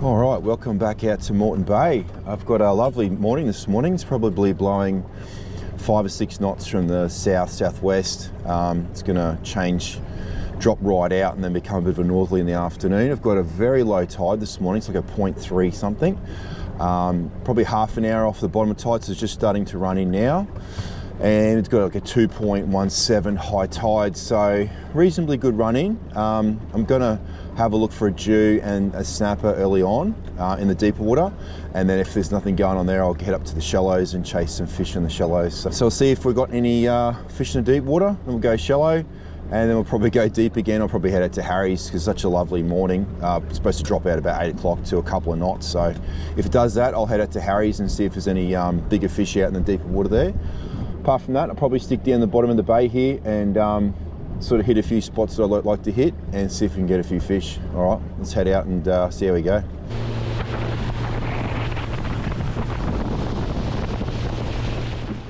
All right, welcome back out to Moreton Bay. I've got a lovely morning this morning. It's probably blowing 5 or 6 knots from the south-southwest. It's going to drop right out and then become a bit of a northerly in the afternoon. I've got a very low tide this morning. It's like a 0.3 something. Probably half an hour off the bottom of tide, so it's just starting to run in now. And it's got like a 2.17 high tide, so reasonably good run in. I'm gonna have a look for a Jew and a snapper early on in the deeper water, and then if there's nothing going on there, I'll head up to the shallows and chase some fish in the shallows. So we'll see if we've got any fish in the deep water, then we'll go shallow, and then we'll probably go deep again. I'll probably head out to Harry's because it's such a lovely morning. It's supposed to drop out about 8 o'clock to a couple of knots, so if it does that, I'll head out to Harry's and see if there's any bigger fish out in the deeper water there. Apart from that, I'll probably stick down the bottom of the bay here and sort of hit a few spots that I'd like to hit and see if we can get a few fish. All right, let's head out and see how we go.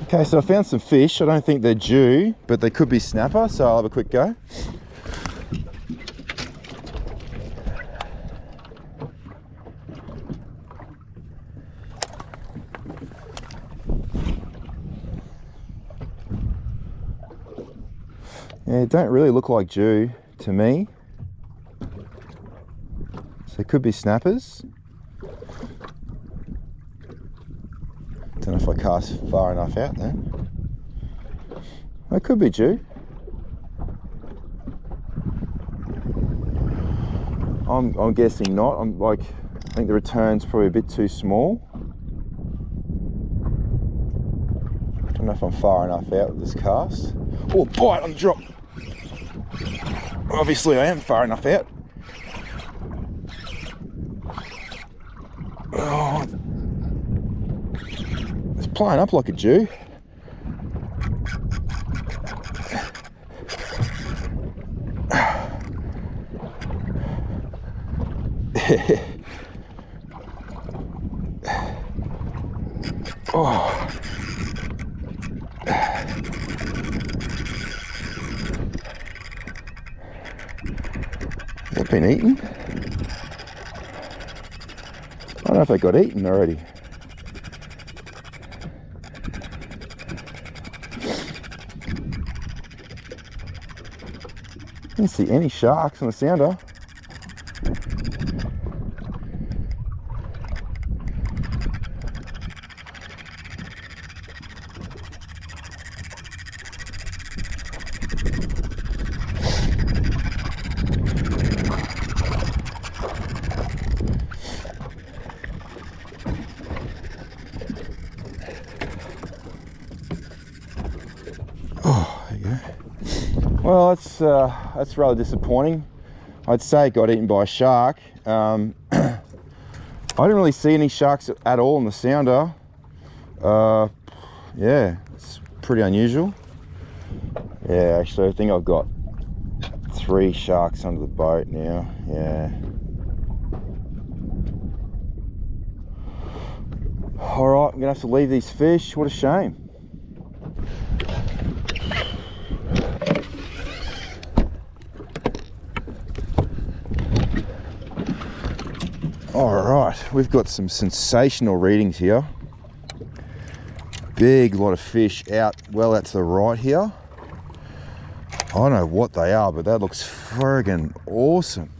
Okay, so I found some fish. I don't think they're Jew, but they could be snapper, so I'll have a quick go. Yeah, don't really look like Jew to me. So it could be snappers. Don't know if I cast far enough out there. It could be Jew. I'm guessing not. I think the return's probably a bit too small. Don't know if I'm far enough out with this cast. Oh, bite on the drop. Obviously I am far enough out. Oh, it's playing up like a Jew. Oh. They've been eaten. I don't know if they got eaten already. I didn't see any sharks on the sounder. Well, that's rather disappointing. I'd say it got eaten by a shark. I didn't really see any sharks at all in the sounder. Yeah, it's pretty unusual. Yeah, actually, I think I've got 3 sharks under the boat now. Yeah. All right, I'm gonna have to leave these fish. What a shame. All right, we've got some sensational readings here. Big lot of fish out, well out to the right here. I don't know what they are, but that looks friggin' awesome.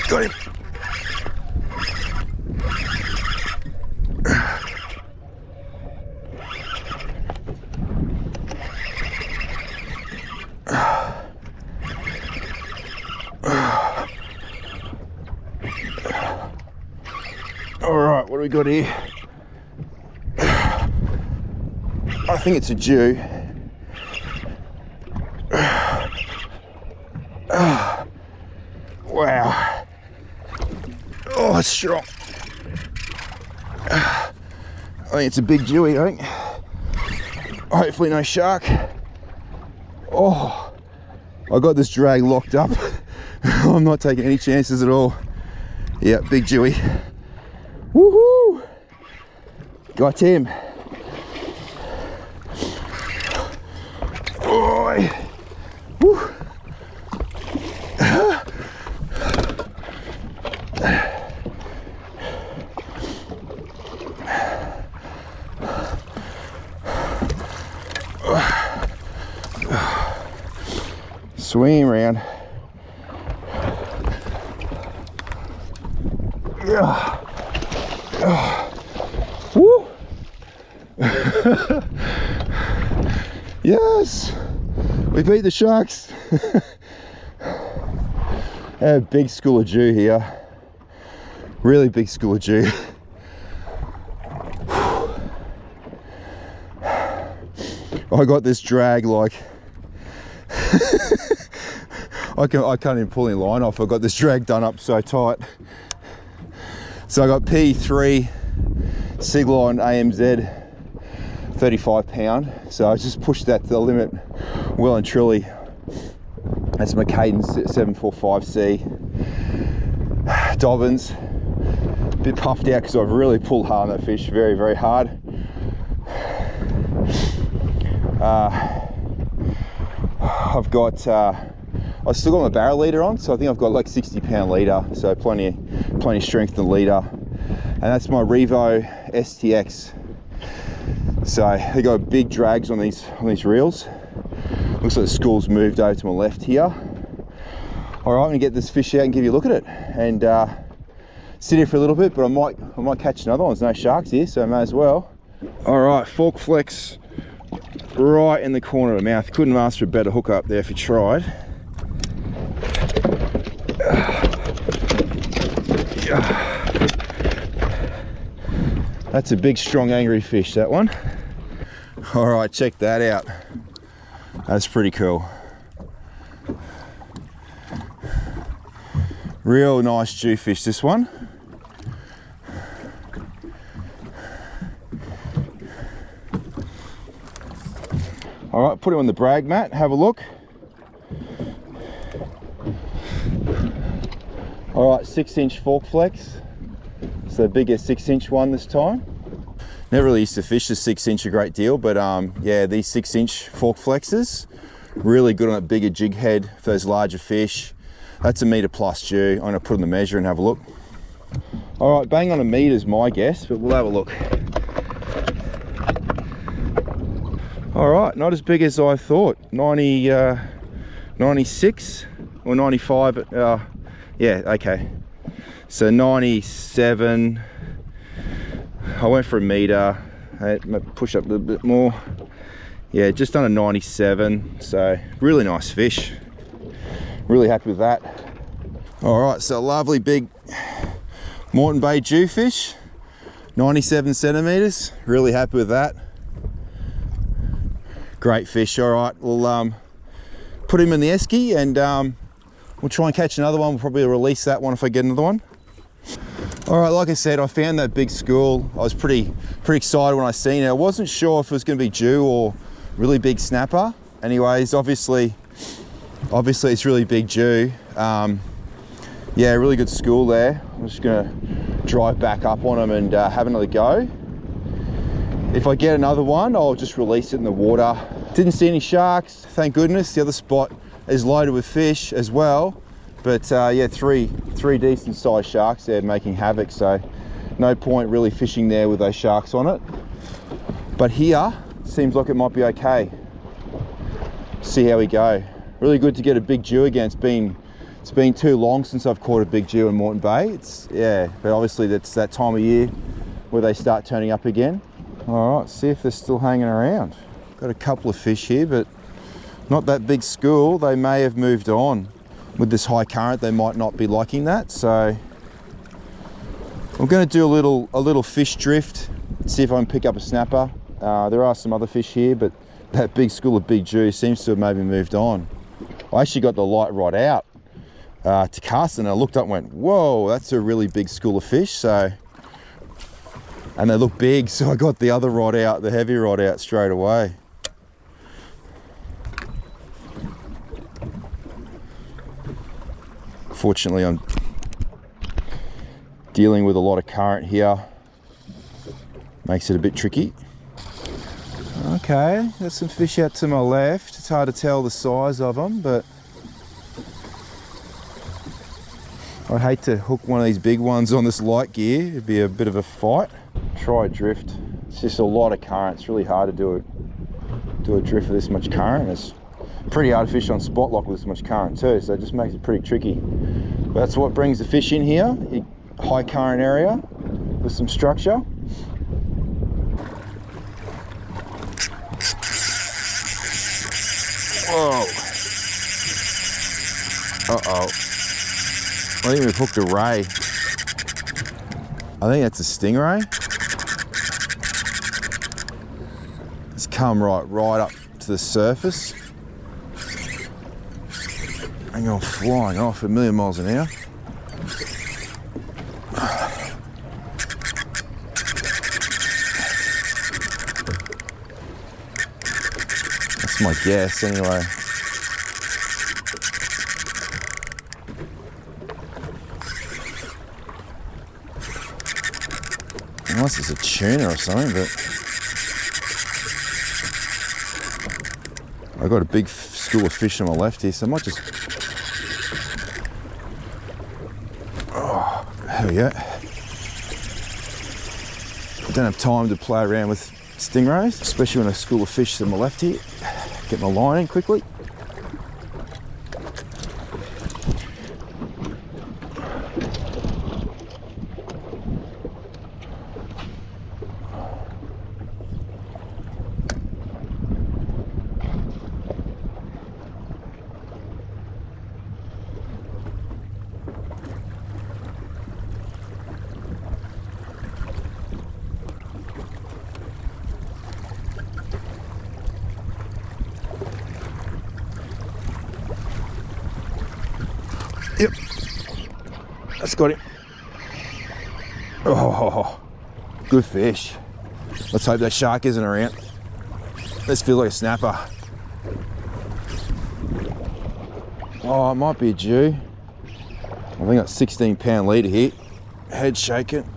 Got him. All right, what do we got here? I think it's a Jew. Wow. Oh, it's strong. I think it's a big Jewy, I think. Hopefully no shark. Oh, I got this drag locked up. I'm not taking any chances at all. Yeah, big Jewy. Woohoo! Got him. Oi. Woo. Swing around. Woo. Yes, we beat the sharks. A big school of Jew here. Really big school of Jew. I got this drag like I can't even pull any line off. I got this drag done up so tight. So I got P3 Sigline AMZ 35 pound. So I just pushed that to the limit well and truly. That's my Cadence 745C Dobbins. A bit puffed out because I've really pulled hard on that fish, very, very hard. I've still got my barrel leader on, so I think I've got like 60 pound leader, so plenty of strength in the leader. And that's my Revo STX. So they got big drags on these reels. Looks like the school's moved over to my left here. All right, I'm gonna get this fish out and give you a look at it, and sit here for a little bit. But I might catch another one. There's no sharks here, so I may as well. All right, fork flex right in the corner of the mouth. Couldn't ask for a better hook up there if you tried. That's a big, strong, angry fish, that one. All right, check that out. That's pretty cool. Real nice Jewfish, this one. All right, put him on the brag mat, have a look. All right, 6-inch fork flex. It's the biggest 6-inch one this time. Never really used to fish the 6-inch a great deal, but yeah, these 6-inch fork flexes, really good on a bigger jig head for those larger fish. That's a metre plus Jew. I'm gonna put on the measure and have a look. All right, bang on a metre is my guess, but we'll have a look. All right, not as big as I thought. 96 or 95, yeah, okay. So 97, I went for a metre, I push up a little bit more. Yeah, just under 97, so really nice fish. Really happy with that. All right, so lovely big Moreton Bay Jewfish, 97 centimetres, really happy with that. Great fish. All right, we'll put him in the esky and we'll try and catch another one. We'll probably release that one if I get another one. All right, like I said, I found that big school. I was pretty excited when I seen it. I wasn't sure if it was going to be Jew or really big snapper. Anyways, obviously it's really big Jew. Yeah, really good school there. I'm just going to drive back up on them and have another go. If I get another one, I'll just release it in the water. Didn't see any sharks, thank goodness. The other spot is loaded with fish as well. But yeah, three decent sized sharks there making havoc. So no point really fishing there with those sharks on it. But here, seems like it might be okay. See how we go. Really good to get a big Jew again. It's been too long since I've caught a big Jew in Moreton Bay. Yeah, but obviously that's that time of year where they start turning up again. All right, see if they're still hanging around. Got a couple of fish here, but not that big school. They may have moved on. With this high current, they might not be liking that. So I'm going to do a little fish drift, see if I can pick up a snapper. There are some other fish here, but that big school of big Jew seems to have maybe moved on. I actually got the light rod out to cast, and I looked up and went, whoa, that's a really big school of fish. So, and they look big, so I got the other rod out, the heavy rod out straight away. Fortunately, I'm dealing with a lot of current here. Makes it a bit tricky. Okay, there's some fish out to my left. It's hard to tell the size of them, but I'd hate to hook one of these big ones on this light gear. It'd be a bit of a fight. Try a drift. It's just a lot of current. It's really hard to do a drift with this much current. It's pretty hard to fish on spot lock with this much current too, so it just makes it pretty tricky. But that's what brings the fish in here. High current area with some structure. Whoa. Uh-oh. I think we've hooked a ray. I think that's a stingray. It's come right up to the surface. And gone flying off a million miles an hour. That's my guess anyway. Unless it's a tuna or something, but I got a big school of fish on my left here, so I might just. Oh, there we go. I don't have time to play around with stingrays, especially when a school of fish on my left here. Get my line in quickly. Yep, that's got him. Oh, good fish. Let's hope that shark isn't around. This feels like a snapper. Oh, it might be a Jew. I think that's 16-pound leader here. Head shaking.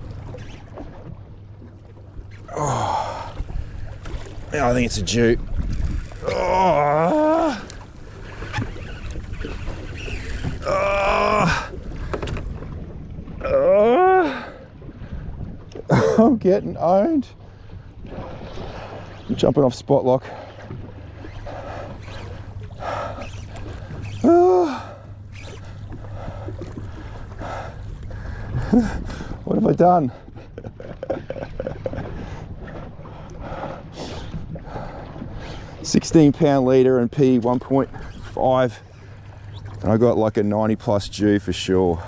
Oh, yeah, I think it's a Jew. Oh. I'm getting owned. I'm jumping off spot lock. What have I done? £16 leader and P 1.5, and I got like a 90+ Jew for sure.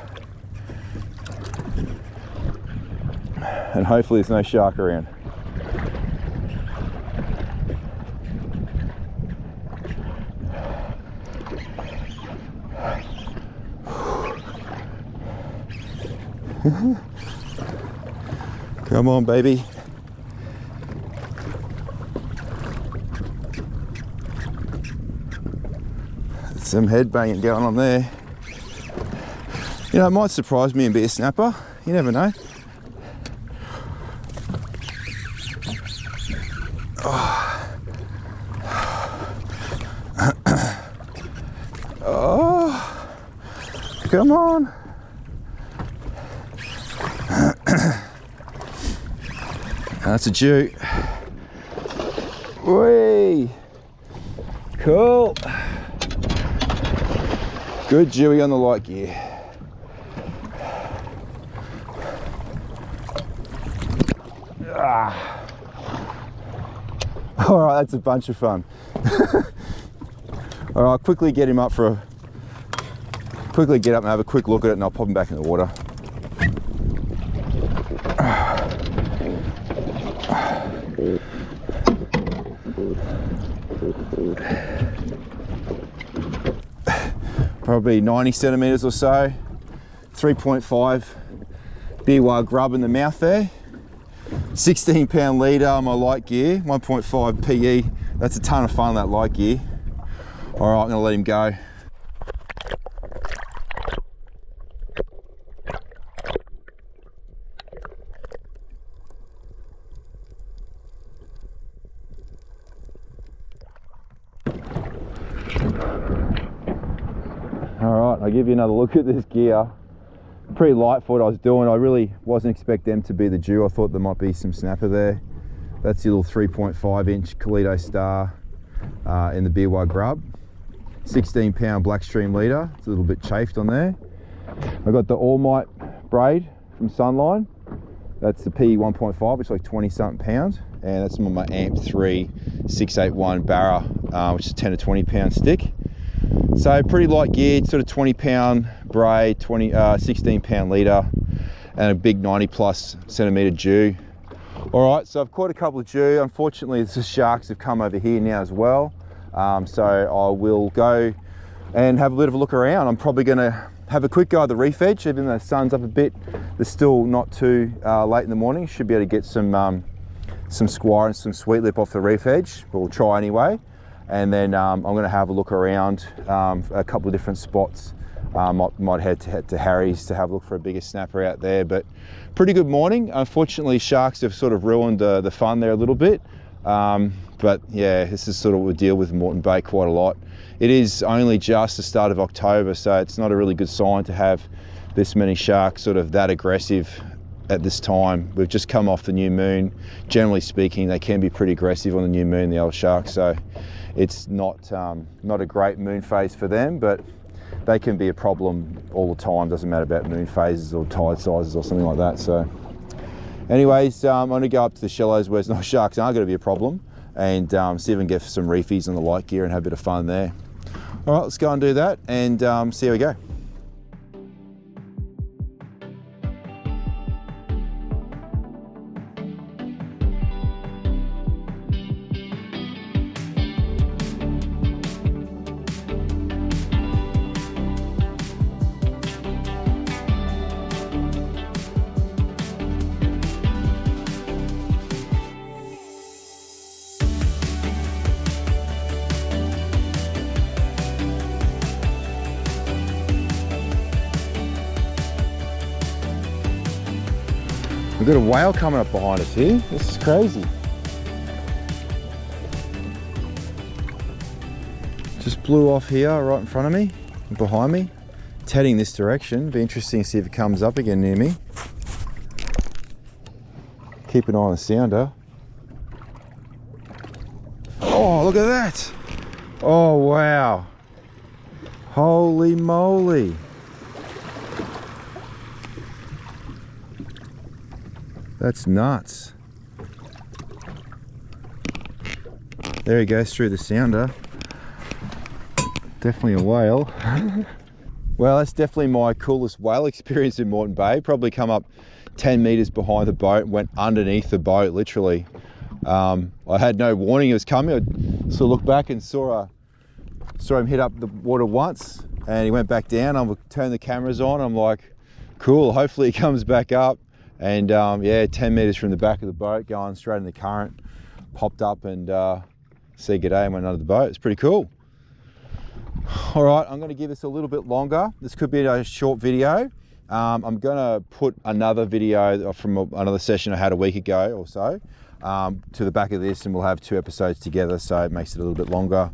And hopefully there's no shark around. Come on, baby. Some head banging going on there. You know, it might surprise me and be a snapper. You never know. Oh, come on. That's a Jew. Whee! Cool. Good Jewy on the light gear. Ah. All right, that's a bunch of fun. All right, I'll quickly get him up for a, quickly get up and have a quick look at it, and I'll pop him back in the water. Probably 90 centimeters or so. 3.5 beer wire grub in the mouth there. 16 pound leader, my light gear, 1.5 PE. That's a ton of fun, that light gear. All right, I'm gonna let him go. All right, I'll give you another look at this gear. Pretty light for what I was doing. I really wasn't expecting them to be the dew. I thought there might be some snapper there. That's your little 3.5 inch Toledo Star in the beer wire grub. 16 pound Blackstream leader. It's a little bit chafed on there. I got the All Might braid from Sunline. That's the PE 1.5, which is like 20 something pounds. And that's on my Amp 3 681 Barra, which is 10 to 20 pound stick. So pretty light geared, sort of 20 pound braid, 16 pound leader, and a big 90 plus centimeter dew. All right, so I've caught a couple of dew. Unfortunately, the sharks have come over here now as well. So I will go and have a bit of a look around. I'm probably gonna have a quick go at the reef edge, even though the sun's up a bit. It's still not too late in the morning. Should be able to get some squire and some sweet lip off the reef edge, but we'll try anyway. And then I'm going to have a look around a couple of different spots. Might head to Harry's to have a look for a bigger snapper out there. But pretty good morning. Unfortunately, sharks have sort of ruined the fun there a little bit. But yeah, this is sort of what we deal with in Moreton Bay quite a lot. It is only just the start of October, so it's not a really good sign to have this many sharks sort of that aggressive at this time. We've just come off the new moon. Generally speaking, they can be pretty aggressive on the new moon, the old sharks. So it's not a great moon phase for them, but they can be a problem all the time. Doesn't matter about moon phases or tide sizes or something like that. So anyways, I'm going to go up to the shallows where no sharks aren't going to be a problem, and see if we can get some reefies on the light gear and have a bit of fun there. All right, let's go and do that and see how we go. We've got a whale coming up behind us here. This is crazy. Just blew off here right in front of me, behind me. It's heading this direction. Be interesting to see if it comes up again near me. Keep an eye on the sounder. Oh, look at that. Oh, wow. Holy moly. That's nuts. There he goes through the sounder. Definitely a whale. Well, that's definitely my coolest whale experience in Moreton Bay. Probably come up 10 meters behind the boat, went underneath the boat, literally. I had no warning it was coming. I sort of looked back and saw him hit up the water once, and he went back down. I turned the cameras on. I'm like, cool, hopefully he comes back up. And yeah, 10 meters from the back of the boat, going straight in the current, popped up and said g'day and went under the boat. It's pretty cool. All right, I'm going to give this a little bit longer. This could be a short video. I'm going to put another video from another session I had a week ago or so to the back of this, and we'll have 2 episodes together, so it makes it a little bit longer.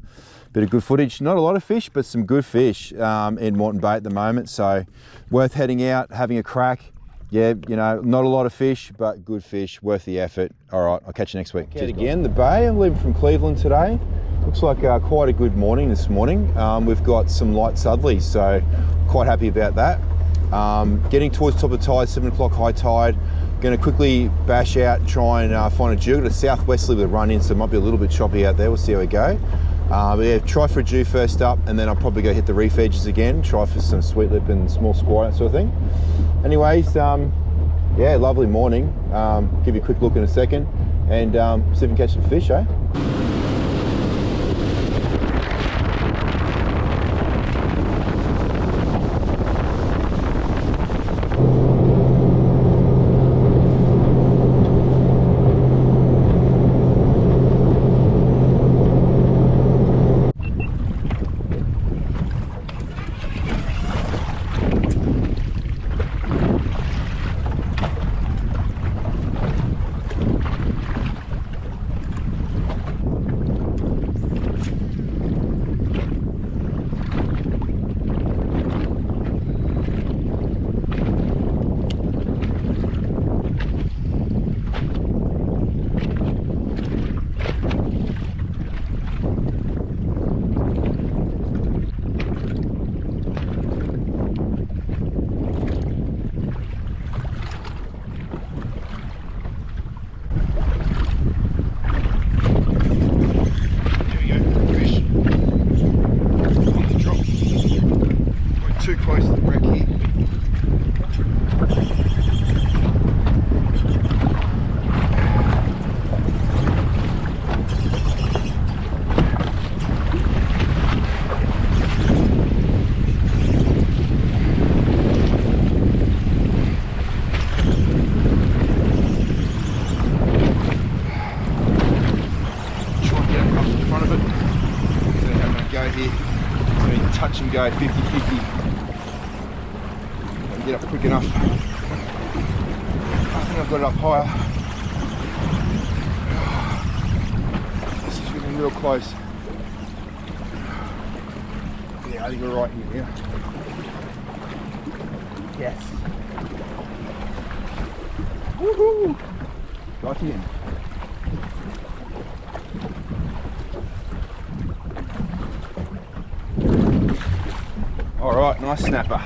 Bit of good footage. Not a lot of fish, but some good fish in Moreton Bay at the moment, so worth heading out, having a crack. Yeah, you know, not a lot of fish, but good fish, worth the effort. All right, I'll catch you next week. Cheers, again, the bay. I'm leaving from Cleveland today. Looks like quite a good morning this morning. We've got some light southerlies, so quite happy about that. Getting towards top of the tide, 7 o'clock high tide. Going to quickly bash out and try and find a dew. Got a southwesterly with a run in, so it might be a little bit choppy out there. We'll see how we go. But yeah, try for a dew first up, and then I'll probably go hit the reef edges again, try for some sweet lip and small squire, that sort of thing. Anyways, yeah, lovely morning. Give you a quick look in a second. and see if we can catch some fish, eh? Too close to the wreck here. Try and get up in front of it. See how I'm going to go here. It's going to be touch and go 50-50. Get up quick enough. I think I've got it up higher. This is getting real close. Yeah, I think we're right here now. Yes. Woohoo! Got him. All right, nice snapper.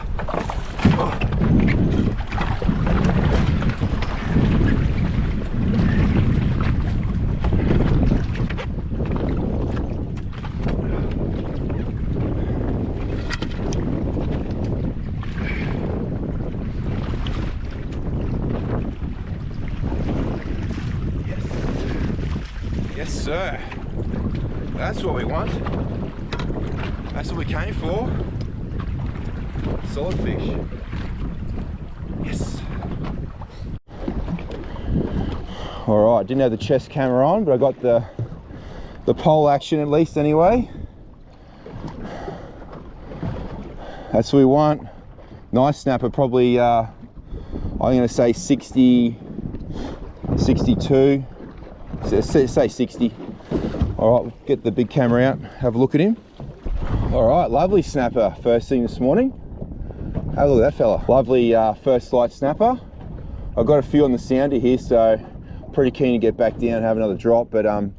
Yes, sir. That's what we want. That's what we came for. Solid fish. Yes. All right, didn't have the chest camera on, but I got the pole action at least anyway. That's what we want. Nice snapper, probably I'm going to say 60, 62. Say 60. All right, we'll get the big camera out, have a look at him. All right, lovely snapper first thing this morning. Have a look at that fella. Lovely first light snapper. I've got a few on the sounder here, so pretty keen to get back down and have another drop, but I'll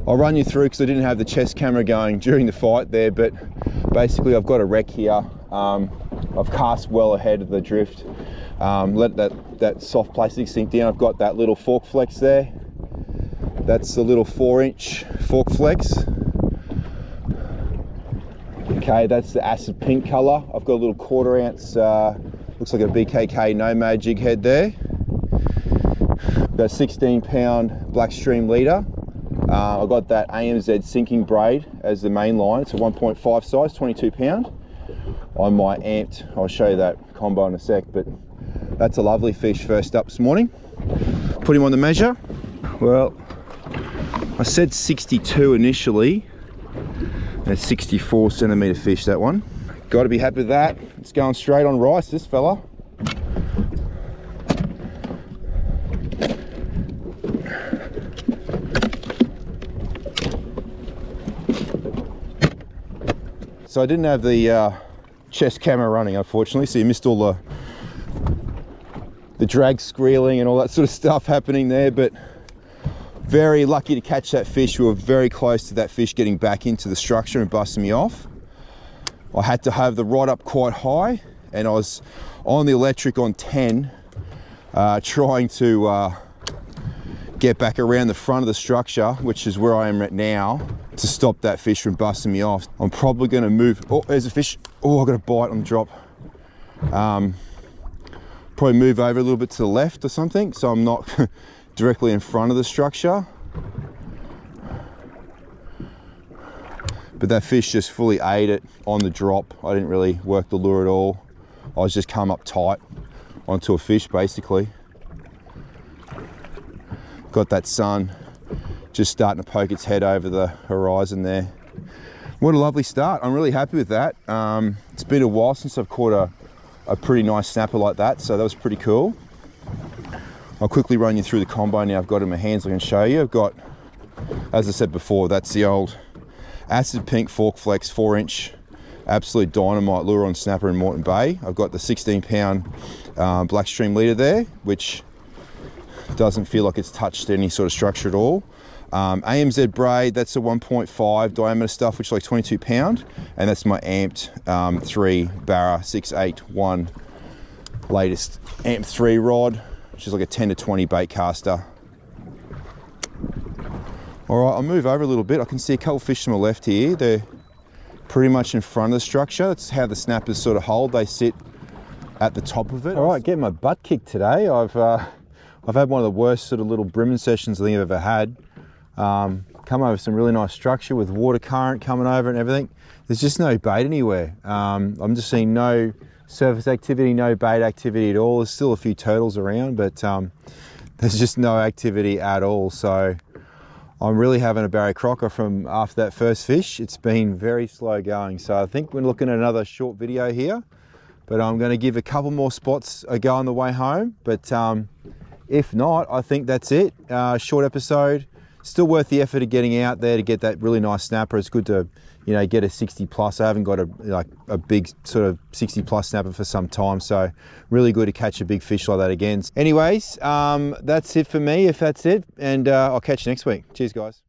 run you through because I didn't have the chest camera going during the fight there, but basically I've got a wreck here. I've cast well ahead of the drift. Let that soft plastic sink down. I've got that little fork flex there. That's the little 4-inch fork flex. Okay, that's the acid pink color. I've got a little 1/4 ounce, looks like a BKK Nomad jig head there. Got a 16-pound black stream leader. I've got that AMZ sinking braid as the main line. It's a 1.5 size, 22 pound. On my amped, I'll show you that combo in a sec, but that's a lovely fish first up this morning. Put him on the measure. Well, I said 62 initially. It's 64 centimetre fish, that one. Got to be happy with that. It's going straight on rice, this fella. So I didn't have the chest camera running, unfortunately, so you missed all the drag squealing and all that sort of stuff happening there, but very lucky to catch that fish. We were very close to that fish getting back into the structure and busting me off. I had to have the rod up quite high, and I was on the electric on 10, trying to get back around the front of the structure, which is where I am right now, to stop that fish from busting me off. I'm probably going to move. Oh, there's a fish. Oh, I got a bite on the drop. Probably move over a little bit to the left or something, so I'm not directly in front of the structure. But that fish just fully ate it on the drop. I didn't really work the lure at all. I was just come up tight onto a fish basically. Got that sun just starting to poke its head over the horizon there. What a lovely start. I'm really happy with that. It's been a while since I've caught a pretty nice snapper like that, so that was pretty cool. I'll quickly run you through the combo now I've got in my hands. I can show you. I've got, as I said before, that's the old Acid Pink Fork Flex 4-inch absolute dynamite lure on snapper in Moreton Bay. I've got the 16-pound Blackstream leader there, which doesn't feel like it's touched any sort of structure at all. AMZ braid, that's a 1.5 diameter stuff, which is like 22 pound, and that's my amped 3 Barra 681 latest amp 3 rod, which is like a 10 to 20 bait caster. All right, I'll move over a little bit. I can see a couple of fish to my left here. They're pretty much in front of the structure. That's how the snappers sort of hold. They sit at the top of it. All right, getting my butt kicked today. I've had one of the worst sort of little brimming sessions I think I've ever had. Come over some really nice structure with water current coming over and everything. There's just no bait anywhere. I'm just seeing no surface activity, no bait activity at all. There's still a few turtles around, but there's just no activity at all. So I'm really having a Barry Crocker from after that first fish. It's been very slow going. So I think we're looking at another short video here, but I'm going to give a couple more spots a go on the way home. But if not, I think that's it. Short episode. Still worth the effort of getting out there to get that really nice snapper. It's good to, you know, get a 60 plus. I haven't got a big sort of 60 plus snapper for some time, so really good to catch a big fish like that again. Anyways, that's it for me, if that's it, and I'll catch you next week. Cheers, guys.